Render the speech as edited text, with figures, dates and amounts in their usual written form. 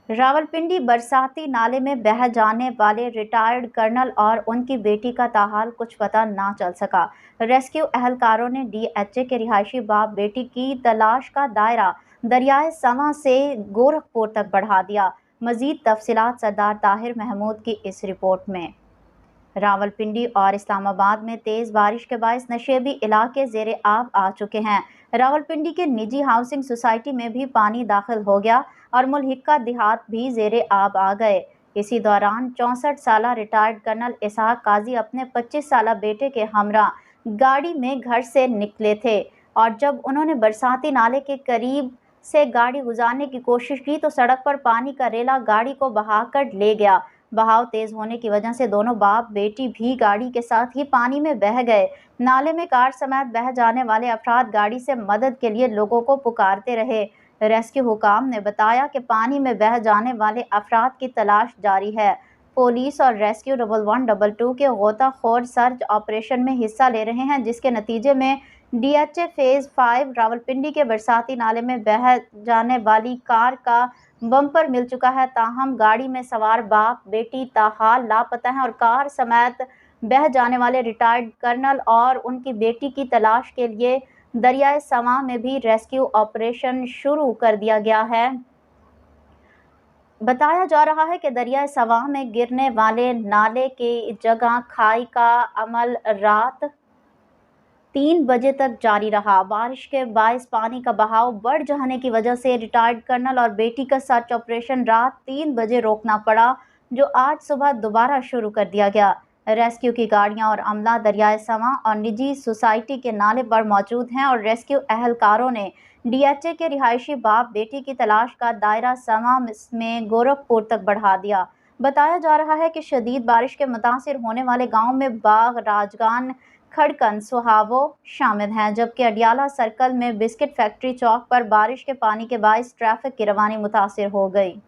रावलपिंडी बरसाती नाले में बह जाने वाले रिटायर्ड कर्नल और उनकी बेटी का ताहाल कुछ पता ना चल सका। रेस्क्यू एहलकारों ने डीएचए के रिहायशी बाप बेटी की तलाश का दायरा दरियाए सवां से गोरखपुर तक बढ़ा दिया। मजीद तफसीलात सरदार ताहिर महमूद की इस रिपोर्ट में। रावलपिंडी और इस्लामाबाद में तेज बारिश के बायस नशेबी इलाके जेर आब आ चुके हैं। रावलपिंडी के निजी हाउसिंग सोसाइटी में भी पानी दाखिल हो गया और मुल्हिका देहात भी जेर आब आ गए। इसी दौरान 64 साल रिटायर्ड कर्नल इसहाक काजी अपने 25 साल बेटे के हमरा गाड़ी में घर से निकले थे और जब उन्होंने बरसाती नाले के करीब से गाड़ी गुजारने की कोशिश की तो सड़क पर पानी का रेला गाड़ी को बहाकर ले गया। बहाव तेज होने की वजह से दोनों बाप बेटी भी गाड़ी के साथ ही पानी में बह गए। नाले में कार समेत बह जाने वाले अफराद गाड़ी से मदद के लिए लोगों को पुकारते रहे। रेस्क्यू हुकाम ने बताया कि पानी में बह जाने वाले अफराद की तलाश जारी है। पुलिस और रेस्क्यू 1122 के गोताखोर सर्च ऑपरेशन में हिस्सा ले रहे हैं, जिसके नतीजे में डीएचए फेज 5 रावलपिंडी के बरसाती नाले में बह जाने वाली कार का बम्पर मिल चुका है। ताहम गाड़ी में सवार बाप बेटी ताहाल लापता हैं और कार समेत बह जाने वाले रिटायर्ड कर्नल और उनकी बेटी की तलाश के लिए दरियाए सवां में भी रेस्क्यू ऑपरेशन शुरू कर दिया गया है। बताया जा रहा है कि दरियाए सवां में गिरने वाले नाले की जगह खाई का अमल रात 3 बजे तक जारी रहा। बारिश के बायस पानी का बहाव बढ़ जाने की वजह से रिटायर्ड कर्नल और बेटी का सर्च ऑपरेशन रात 3 बजे रोकना पड़ा, जो आज सुबह दोबारा शुरू कर दिया गया। रेस्क्यू की गाड़ियां और अमला दरियाए सवां और निजी सोसाइटी के नाले पर मौजूद हैं और रेस्क्यू एहलकारों ने डीएचए के रिहायशी बाप बेटी की तलाश का दायरा सवां में गोरखपुर तक बढ़ा दिया। बताया जा रहा है कि शदीद बारिश के मुतासिर होने वाले गाँव में बाग, राजगान, खड़कन, सुहावो शामिल हैं, जबकि अडियाला सर्कल में बिस्किट फैक्ट्री चौक पर बारिश के पानी के बायस ट्रैफिक की रवानी मुतासिर हो गई।